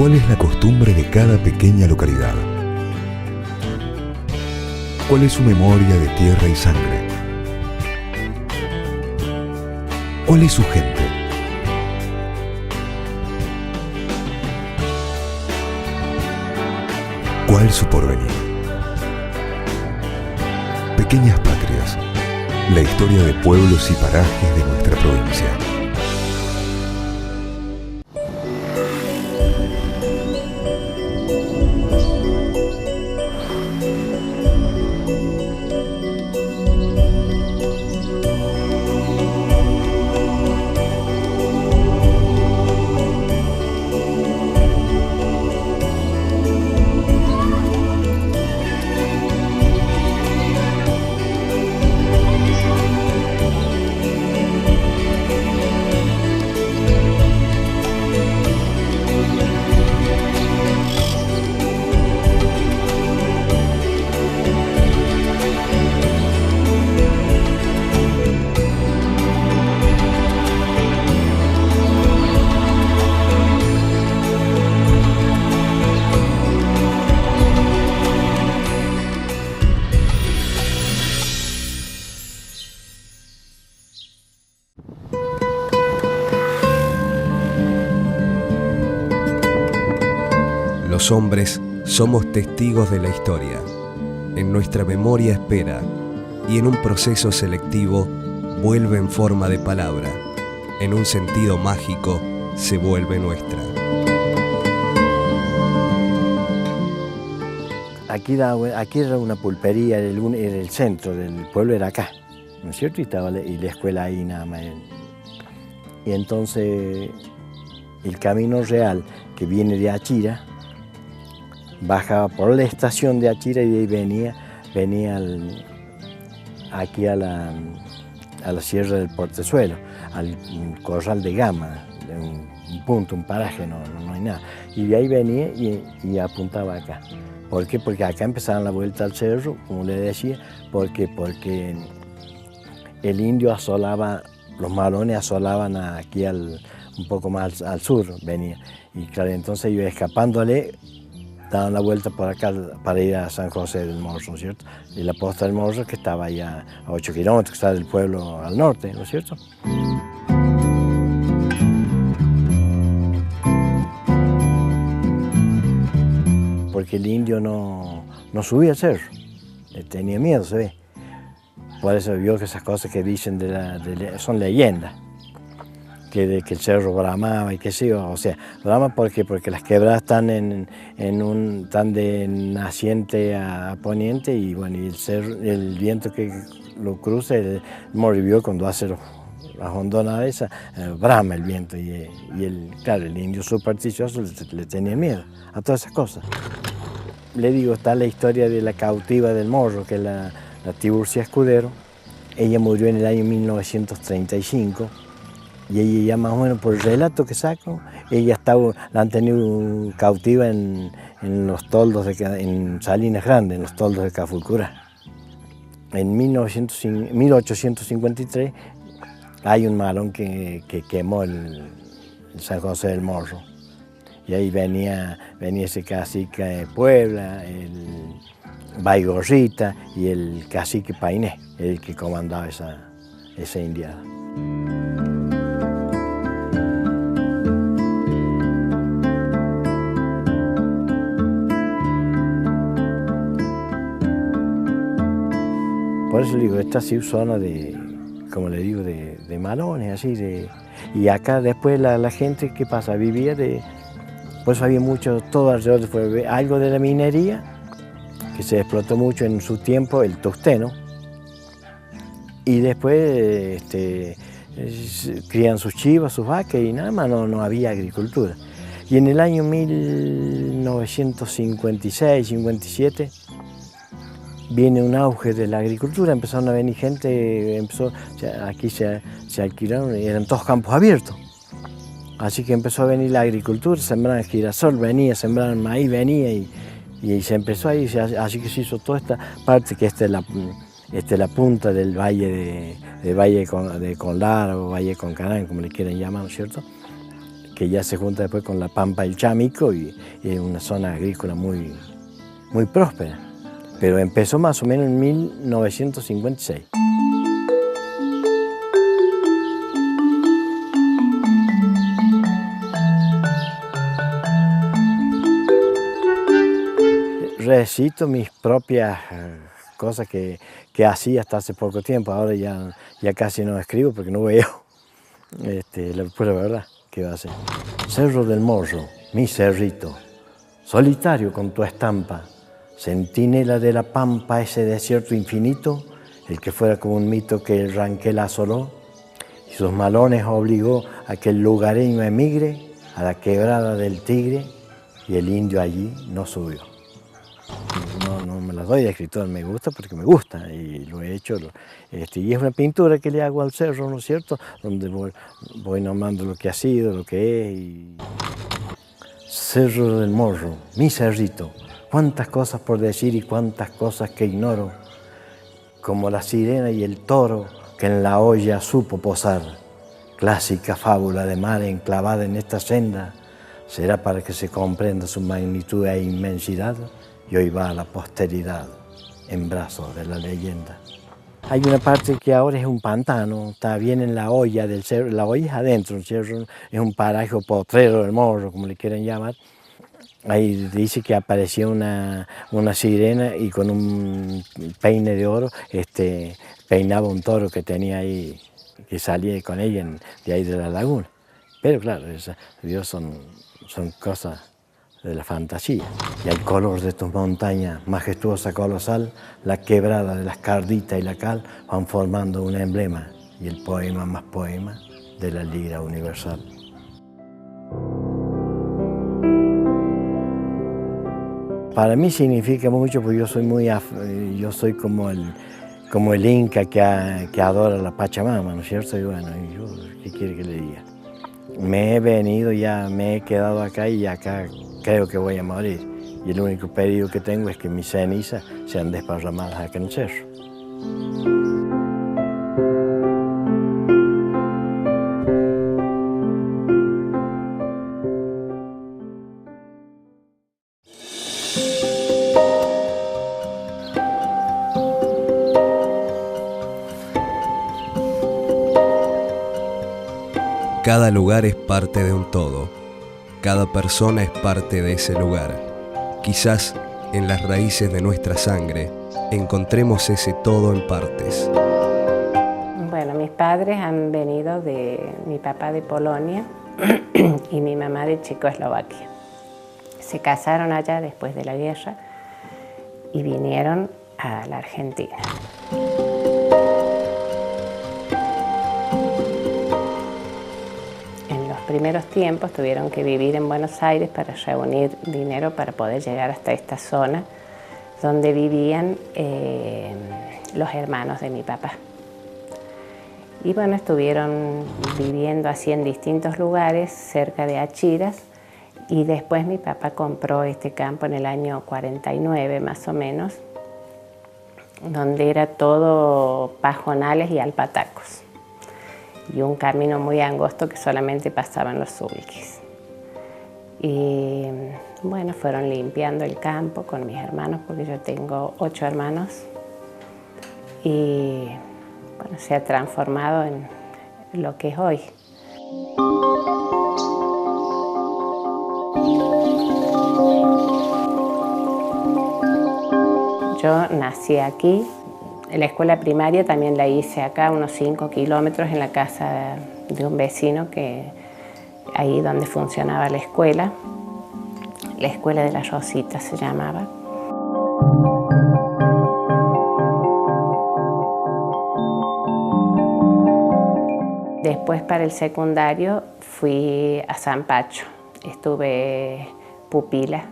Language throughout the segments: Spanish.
¿Cuál es la costumbre de cada pequeña localidad? ¿Cuál es su memoria de tierra y sangre? ¿Cuál es su gente? ¿Cuál su porvenir? Pequeñas Patrias, la historia de pueblos y parajes de nuestra provincia. Los hombres somos testigos de la historia. En nuestra memoria espera y en un proceso selectivo vuelve en forma de palabra. En un sentido mágico se vuelve nuestra. Aquí era una pulpería, era el centro del pueblo, era acá, ¿no es cierto? Y estaba la escuela ahí nada más. Y entonces el camino real que viene de Achira bajaba por la estación de Achira y de ahí venía aquí a la sierra del Portezuelo, al corral de Gama, un punto, un paraje, no hay nada. Y de ahí venía y apuntaba acá. ¿Por qué? Porque acá empezaban la vuelta al cerro, como le decía, porque el indio asolaba, los malones asolaban aquí un poco más al sur, venía. Y claro, entonces yo escapándole, daban la vuelta por acá para ir a San José del Morro, ¿no es cierto? Y la posta del Morro, que estaba allá a 8 kilómetros, que está del pueblo al norte, ¿no es cierto? Porque el indio no subía al cerro, le tenía miedo, se ve. Por eso vio que esas cosas que dicen son leyendas. Que el cerro bramaba y qué sé yo, o sea, brama porque las quebradas están están de naciente a poniente y bueno, y el viento que lo cruza, el moribio cuando hace las hondonadas esas, brama el viento claro, el indio supersticioso le tenía miedo a todas esas cosas. Le digo, está la historia de la cautiva del Morro, que es la Tiburcia Escudero. Ella murió en el año 1935. Y ella ya más o menos por el relato que saco, la han tenido cautiva en los toldos, en Salinas Grandes, en los toldos de Cafulcurá. En 1853 hay un malón que quemó el San José del Morro. Y ahí venía ese cacique de Puebla, el Baigorrita y el cacique Painé, el que comandaba esa indiada. Por eso digo, esta sí es zona como le digo, de malones, así, y acá después la gente, ¿qué pasa? Vivía pues había mucho, todo alrededor, fue algo de la minería, que se explotó mucho en su tiempo, el tungsteno, y después crían sus chivas, sus vacas, y nada más no había agricultura. Y en el año 1956, 57, viene un auge de la agricultura, empezaron a venir gente, aquí se alquilaron, eran todos campos abiertos. Así que empezó a venir la agricultura, sembraban girasol, sembraban maíz, y se empezó ahí, así que se hizo toda esta parte, que esta es la punta del valle de Valle de Conlar o Valle Concarán, como le quieran llamar, ¿no es cierto? que ya se junta después con la Pampa del Chámico y es una zona agrícola muy próspera. Pero empezó más o menos en 1956. Recito mis propias cosas que hacía hasta hace poco tiempo. Ahora ya casi no escribo porque no veo. La pura verdad, ¿qué va a hacer? Cerro del Morro, mi cerrito, solitario con tu estampa, centinela de la pampa, ese desierto infinito, el que fuera como un mito que el Ranquel asoló, y sus malones obligó a que el lugareño emigre a la quebrada del Tigre, y el indio allí no subió. No me las doy de escritor, me gusta porque me gusta y lo he hecho. Y es una pintura que le hago al cerro, ¿no es cierto? Donde voy nombrando lo que ha sido, lo que es. Cerro del Morro, mi cerrito, cuántas cosas por decir y cuántas cosas que ignoro, como la sirena y el toro que en la olla supo posar. Clásica fábula de mar enclavada en esta senda, será para que se comprenda su magnitud e inmensidad. Y hoy va a la posteridad en brazos de la leyenda. Hay una parte que ahora es un pantano, está bien en la olla del cerro, la olla es adentro, el cerro es un paraje potrero del Morro, como le quieren llamar. Ahí dice que apareció una sirena y con un peine de oro peinaba un toro que tenía ahí, que salía con ella de ahí de la laguna. Pero claro, Dios son cosas de la fantasía. Y el color de tus montañas, majestuosa, colosal, la quebrada de las carditas y la cal van formando un emblema y el poema más poema de la lira universal. Para mí significa mucho porque yo soy como el inca que adora la Pachamama, ¿no es cierto? Y bueno, ¿qué quiere que le diga? Me he venido, ya me he quedado acá y acá creo que voy a morir. Y el único peligro que tengo es que mis cenizas sean desparramadas acá en el cerro. Cada lugar es parte de un todo. Cada persona es parte de ese lugar. Quizás en las raíces de nuestra sangre encontremos ese todo en partes. Bueno, mis padres han venido mi papá de Polonia y mi mamá de Checoslovaquia. Se casaron allá después de la guerra y vinieron a la Argentina. Primeros tiempos tuvieron que vivir en Buenos Aires para reunir dinero para poder llegar hasta esta zona donde vivían los hermanos de mi papá. Y bueno, estuvieron viviendo así en distintos lugares cerca de Achiras y después mi papá compró este campo en el año 49 más o menos, donde era todo pajonales y alpatacos. Y un camino muy angosto que solamente pasaban los sulquis. Y bueno, fueron limpiando el campo con mis hermanos, porque yo tengo 8 hermanos. Y bueno, se ha transformado en lo que es hoy. Yo nací aquí. La escuela primaria también la hice acá, unos 5 kilómetros en la casa de un vecino, ahí donde funcionaba la escuela de la Rosita se llamaba. Después para el secundario fui a San Pacho, estuve pupila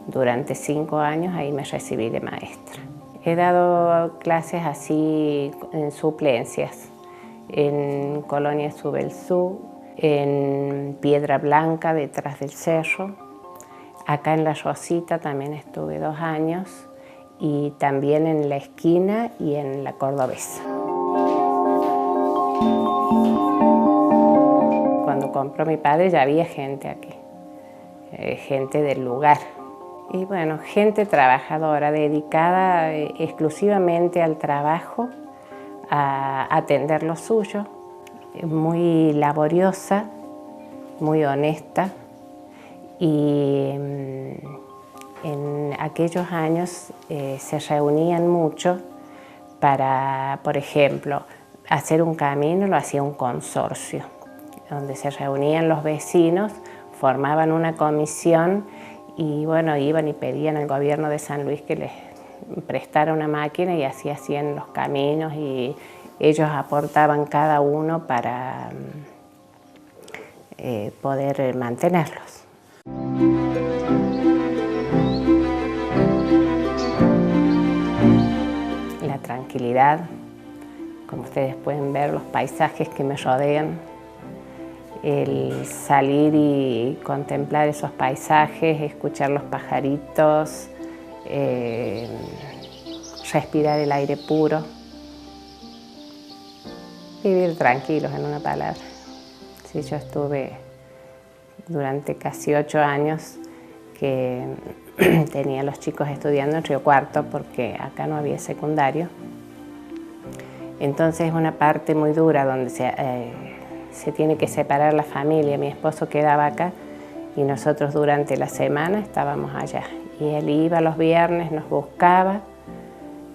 durante 5 años, ahí me recibí de maestra. He dado clases así en suplencias, en Colonia Subelsú, en Piedra Blanca, detrás del cerro. Acá en La Rosita también estuve 2 años y también en La Esquina y en La Cordobesa. Cuando compró mi padre ya había gente aquí, gente del lugar. Y bueno, gente trabajadora, dedicada exclusivamente al trabajo, a atender lo suyo, muy laboriosa, muy honesta. Y en aquellos años se reunían mucho para, por ejemplo, hacer un camino, lo hacía un consorcio, donde se reunían los vecinos, formaban una comisión y bueno, iban y pedían al gobierno de San Luis que les prestara una máquina y así hacían los caminos y ellos aportaban cada uno para poder mantenerlos. La tranquilidad, como ustedes pueden ver, los paisajes que me rodean, el salir y contemplar esos paisajes, escuchar los pajaritos, respirar el aire puro, vivir tranquilos en una palabra. Sí, yo estuve durante casi 8 años que tenía a los chicos estudiando en Río Cuarto porque acá no había secundario. Entonces es una parte muy dura donde se tiene que separar la familia. Mi esposo quedaba acá y nosotros durante la semana estábamos allá. Y él iba los viernes, nos buscaba,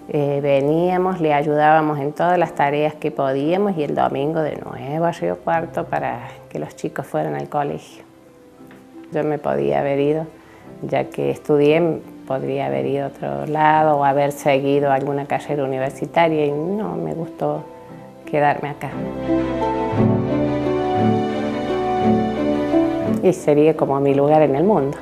veníamos, le ayudábamos en todas las tareas que podíamos y el domingo de nuevo a Río Cuarto para que los chicos fueran al colegio. Yo me podía haber ido, ya que estudié, podría haber ido a otro lado o haber seguido alguna carrera universitaria y no, me gustó quedarme acá. Y sería como mi lugar en el mundo.